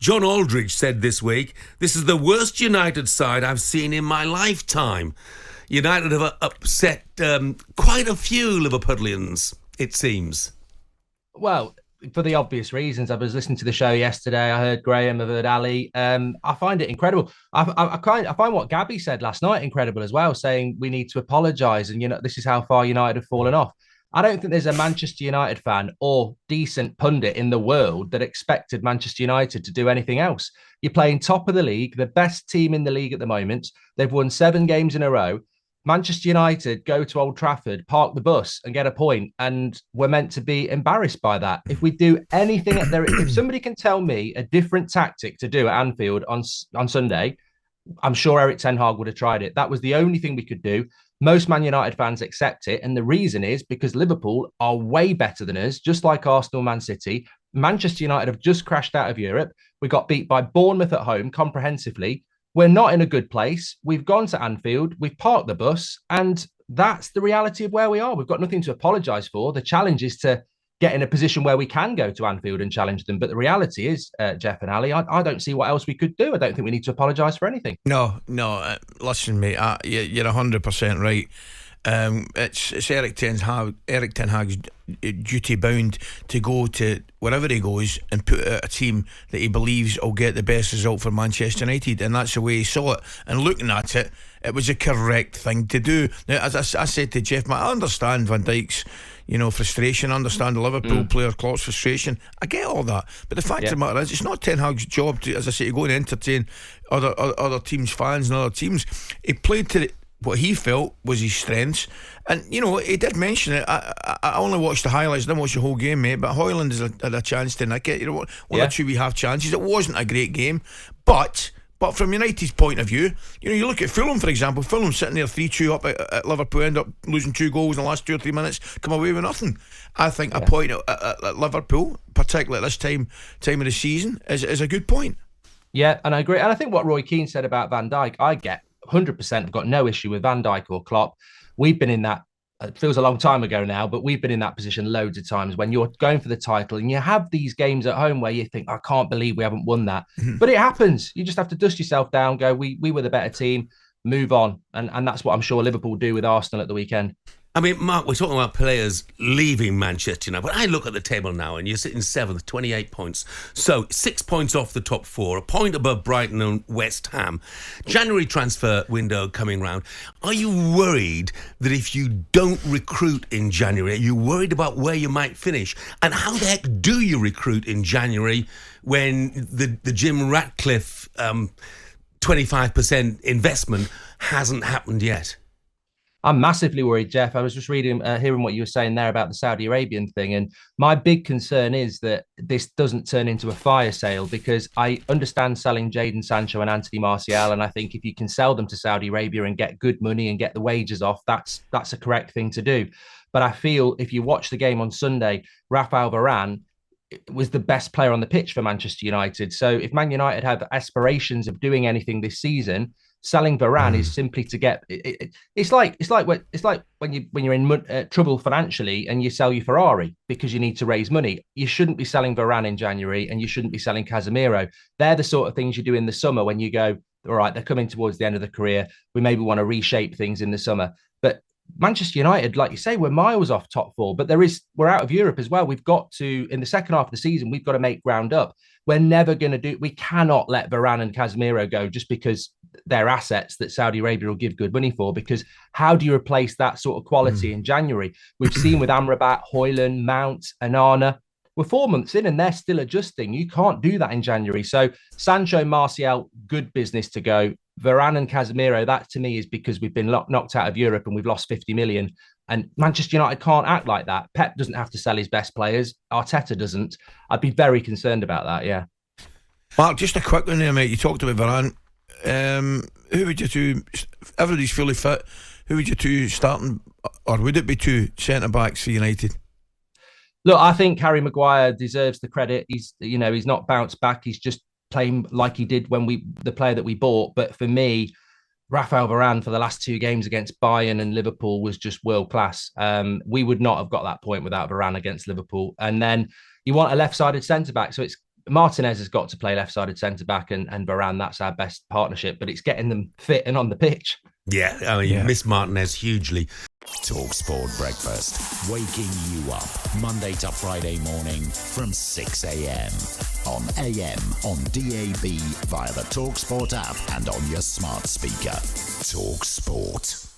John Aldridge said this week, "This is the worst United side I've seen in my lifetime." United have upset quite a few Liverpudlians, it seems. Well, for the obvious reasons. I was listening to the show yesterday. I heard Graeme, I heard Ali. I find it incredible. I find what Gabby said last night incredible as well, saying we need to apologise and, this is how far United have fallen off. I don't think there's a Manchester United fan or decent pundit in the world that expected Manchester United to do anything else. You're playing top of the league, the best team in the league at the moment. They've won 7 games in a row. Manchester United go to Old Trafford, park the bus and get a point, and we're meant to be embarrassed by that. If we do anything if somebody can tell me a different tactic to do at Anfield on Sunday, I'm sure Erik Ten Hag would have tried it. That was the only thing we could do. Most Man United fans accept it, and the reason is because Liverpool are way better than us, just like Arsenal, Man City. Manchester United have just crashed out of Europe. We got beat by Bournemouth at home comprehensively. We're not in a good place. We've gone to Anfield, we've parked the bus, and that's the reality of where we are. We've got nothing to apologise for. The challenge is to get in a position where we can go to Anfield and challenge them. But the reality is, Jeff and Ali, I don't see what else we could do. I don't think we need to apologise for anything. No. Listen, mate, you're 100% right. It's Erik Ten Hag's duty bound to go to wherever he goes and put out a team that he believes will get the best result for Manchester United, and that's the way he saw it. And looking at it, it was a correct thing to do. Now, as I said to Jeff, I understand Van Dijk's frustration. I understand the Liverpool player Klopp's frustration. I get all that, but the fact of the matter is, it's not Ten Hag's job to, as I say, to go and entertain other teams' fans and other teams. He played to what he felt was his strengths, and he did mention it. I only watched the highlights, didn't watch the whole game, mate, but Højlund has had a chance to nick it. One or two we have chances. It wasn't a great game, but from United's point of view, you look at Fulham, for example. Fulham sitting there 3-2 up at Liverpool, end up losing 2 goals in the last 2 or 3 minutes, come away with nothing. I think a point at Liverpool, particularly at this time of the season, is a good point. Yeah, and I agree. And I think what Roy Keane said about Van Dijk, I get 100%. I've got no issue with Van Dijk or Klopp. We've been in that, it feels a long time ago now, but we've been in that position loads of times when you're going for the title and you have these games at home where you think, I can't believe we haven't won that. But it happens. You just have to dust yourself down, go, we were the better team, move on. And that's what I'm sure Liverpool do with Arsenal at the weekend. I mean, Mark, we're talking about players leaving Manchester United, but I look at the table now and you're sitting 7th, 28 points. So 6 points off the top 4, a point above Brighton and West Ham. January transfer window coming round. Are you worried that if you don't recruit in January, are you worried about where you might finish? And how the heck do you recruit in January when the Jim Ratcliffe 25% investment hasn't happened yet? I'm massively worried, Jeff. I was just hearing what you were saying there about the Saudi Arabian thing. And my big concern is that this doesn't turn into a fire sale, because I understand selling Jadon Sancho and Anthony Martial. And I think if you can sell them to Saudi Arabia and get good money and get the wages off, that's a correct thing to do. But I feel if you watch the game on Sunday, Raphael Varane was the best player on the pitch for Manchester United. So if Man United have aspirations of doing anything this season, selling Varane is simply to get. It's like when you're in trouble financially and you sell your Ferrari because you need to raise money. You shouldn't be selling Varane in January, and you shouldn't be selling Casemiro. They're the sort of things you do in the summer when you go, all right, they're coming towards the end of the career. We maybe want to reshape things in the summer. But Manchester United, like you say, we're miles off top 4, but we're out of Europe as well. We've got to, in the second half of the season, we've got to make ground up. We're never going to we cannot let Varane and Casemiro go just because they're assets that Saudi Arabia will give good money for, because how do you replace that sort of quality in January? We've seen with Amrabat, Højlund, Mount, Onana. We're 4 months in and they're still adjusting. You can't do that in January. So Sancho, Martial, good business to go. Varane and Casemiro, that to me is because we've been knocked out of Europe and we've lost 50 million. And Manchester United can't act like that. Pep doesn't have to sell his best players. Arteta doesn't. I'd be very concerned about that, yeah. Mark, just a quick one there, mate. You talked about Varane. Who would you two, everybody's fully fit, who would you two starting, or would it be 2 centre-backs for United? Look, I think Harry Maguire deserves the credit. He's not bounced back. He's just playing like he did when the player that we bought. But for me, Raphael Varane for the last 2 games against Bayern and Liverpool was just world class. We would not have got that point without Varane against Liverpool. And then you want a left-sided centre-back. So it's Martinez has got to play left-sided centre-back, and Varane, that's our best partnership, but it's getting them fit and on the pitch. Yeah, I mean, you miss Martinez hugely. talkSPORT Breakfast, waking you up Monday to Friday morning from 6 a.m. on AM, on DAB, via the talkSPORT app and on your smart speaker. talkSPORT.